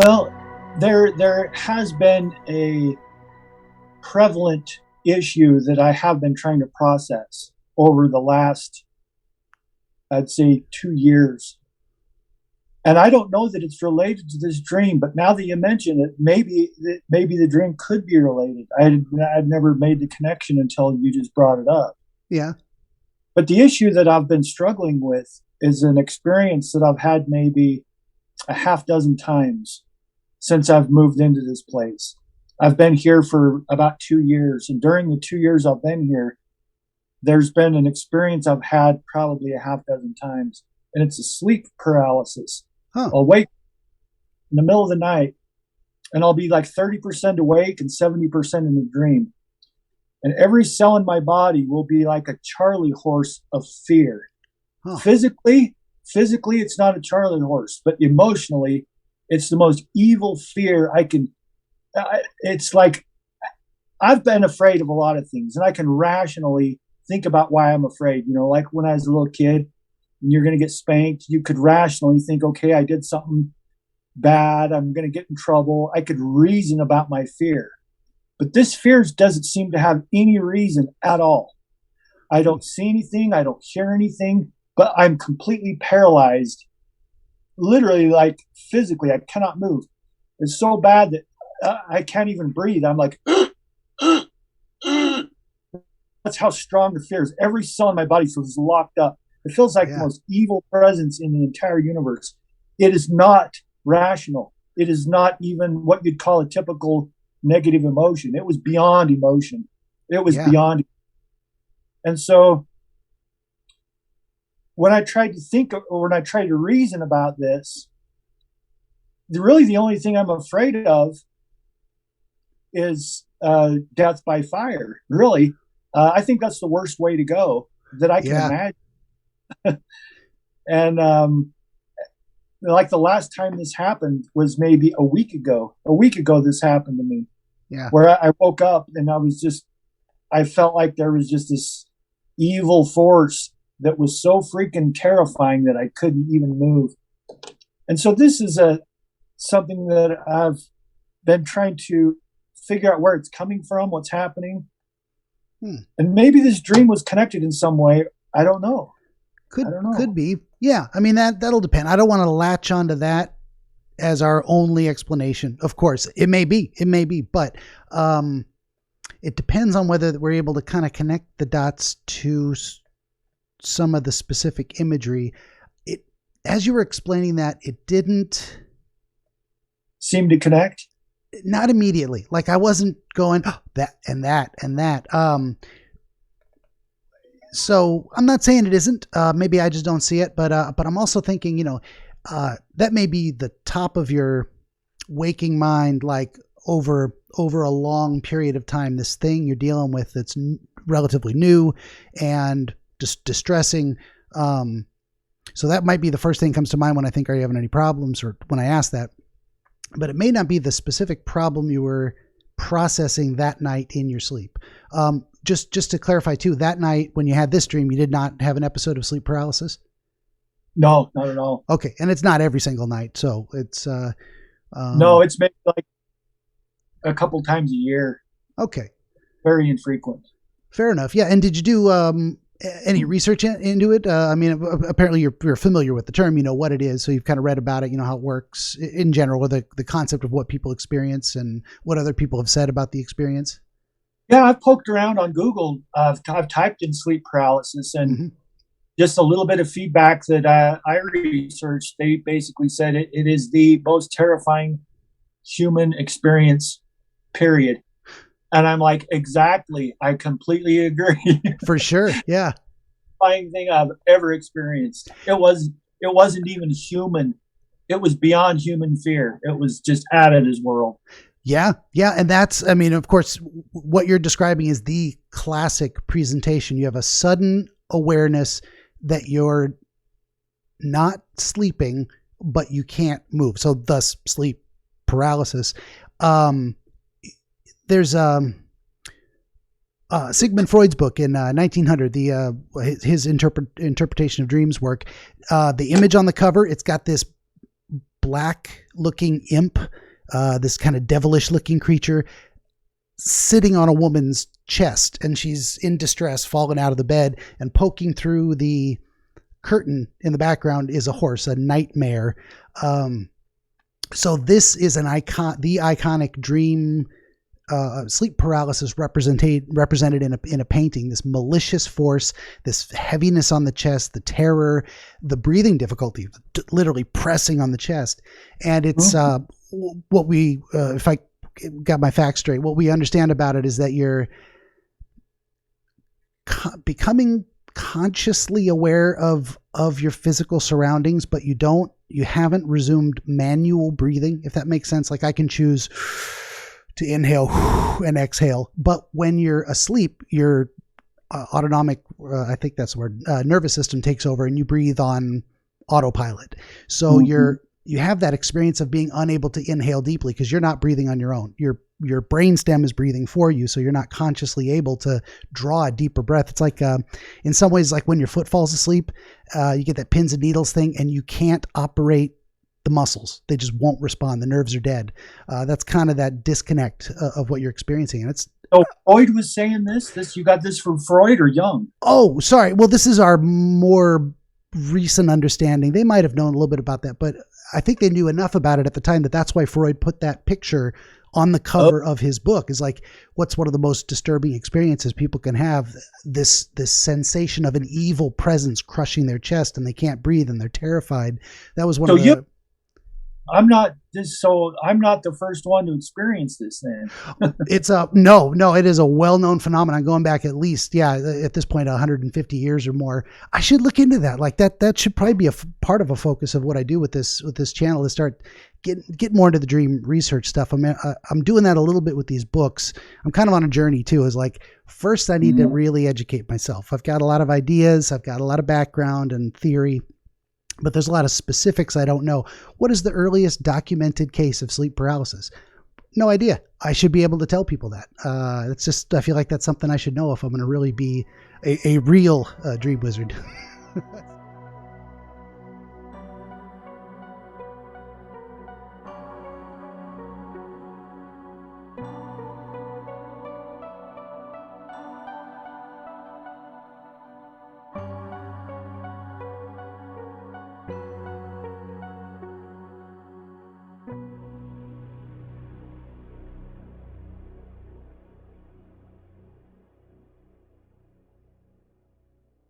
Well, there has been a prevalent issue that I have been trying to process over the last, I'd say, 2 years. And I don't know that it's related to this dream, but now that you mention it, maybe the dream could be related. I'd never made the connection until you just brought it up. Yeah. But the issue that I've been struggling with is an experience that I've had maybe a half dozen times since I've moved into this place. I've been here for about 2 years, and during the 2 years I've been here, there's been an experience I've had probably a half dozen times, and it's a sleep paralysis. Huh. I'll wake in the middle of the night, and I'll be like 30% awake and 70% in the dream. And every cell in my body will be like a Charlie horse of fear. Huh. Physically, it's not a Charlie horse, but emotionally, it's the most evil fear I can. It's like I've been afraid of a lot of things, and I can rationally think about why I'm afraid. You know, like when I was a little kid, and you're going to get spanked, you could rationally think, okay, I did something bad. I'm going to get in trouble. I could reason about my fear. But this fear doesn't seem to have any reason at all. I don't see anything. I don't hear anything, but I'm completely paralyzed. Literally, like physically, I cannot move. It's so bad that I can't even breathe. I'm like, that's how strong the fear is. Every cell in my body feels locked up. It feels like the most evil presence in the entire universe. It is not rational. It is not even what you'd call a typical negative emotion. It was beyond emotion. It was beyond. And so when I tried to think, or when I tried to reason about this, really the only thing I'm afraid of is death by fire. Really, I think that's the worst way to go that I can imagine. And like the last time this happened was maybe a week ago. A week ago, this happened to me. Yeah. Where I woke up and I felt like there was just this evil force that was so freaking terrifying that I couldn't even move. And so this is something that I've been trying to figure out where it's coming from, what's happening. And maybe this dream was connected in some way. I don't know. Could be. Yeah. I mean, that'll depend. I don't want to latch onto that as our only explanation. Of course, it may be, but it depends on whether we're able to kind of connect the dots to some of the specific imagery. As you were explaining that, it didn't seem to connect. Not immediately. Like I wasn't going that and that and that. So I'm not saying it isn't. Maybe I just don't see it. But I'm also thinking, that may be the top of your waking mind, like over a long period of time. This thing you're dealing with that's relatively new and just distressing. So that might be the first thing that comes to mind when I think, are you having any problems, or when I ask that. But it may not be the specific problem you were processing that night in your sleep. Just to clarify too, that night when you had this dream, you did not have an episode of sleep paralysis? No, not at all. Okay. And it's not every single night. So it's, no, it's maybe like a couple times a year. Okay. Very infrequent. Fair enough. Yeah. And did you do, any research into it? I mean, apparently you're familiar with the term, you know what it is. So you've kind of read about it, you know how it works in general, with the concept of what people experience and what other people have said about the experience. Yeah, I've poked around on Google. I've typed in sleep paralysis, and just a little bit of feedback that I researched. They basically said it is the most terrifying human experience, period. And I'm like, exactly. I completely agree. For sure. Yeah. Terrifying thing I've ever experienced. It wasn't even human. It was beyond human fear. It was just out of this world. Yeah. Yeah. And that's, I mean, of course, what you're describing is the classic presentation. You have a sudden awareness that you're not sleeping, but you can't move. So thus sleep paralysis. There's Sigmund Freud's book in 1900, his interpretation of dreams work. The image on the cover, it's got this black looking imp, this kind of devilish looking creature sitting on a woman's chest, and she's in distress, falling out of the bed, and poking through the curtain in the background is a horse, a nightmare. So this is the iconic dream, sleep paralysis represented in a painting. This malicious force, this heaviness on the chest, the terror, the breathing difficulty, literally pressing on the chest. And it's what we, if I got my facts straight, what we understand about it is that you're becoming consciously aware of your physical surroundings, but you haven't resumed manual breathing, if that makes sense. Like I can choose to inhale and exhale, but when you're asleep, your autonomic, I think that's the word, nervous system takes over and you breathe on autopilot. So you have that experience of being unable to inhale deeply because you're not breathing on your own. Your brainstem is breathing for you, so you're not consciously able to draw a deeper breath. It's like, in some ways, like when your foot falls asleep, you get that pins and needles thing, and you can't operate the muscles. They just won't respond. The nerves are dead. That's kind of that disconnect of what you're experiencing. And it's so Freud was saying this. You got this from Freud or Jung? Oh, sorry. Well, this is our more recent understanding. They might have known a little bit about that, but I think they knew enough about it at the time that's why Freud put that picture on the cover of his book. Is like, what's one of the most disturbing experiences people can have? This sensation of an evil presence crushing their chest, and they can't breathe, and they're terrified. That was one of the. I'm not the first one to experience this then. It's no, it is a well-known phenomenon going back at least, at this point, 150 years or more. I should look into that. Like that should probably be a part of a focus of what I do with this channel, is start get more into the dream research stuff. I'm doing that a little bit with these books. I'm kind of on a journey too, is like, first I need to really educate myself. I've got a lot of ideas. I've got a lot of background and theory, but there's a lot of specifics I don't know. What is the earliest documented case of sleep paralysis? No idea. I should be able to tell people that. It's just, I feel like that's something I should know if I'm going to really be a real dream wizard.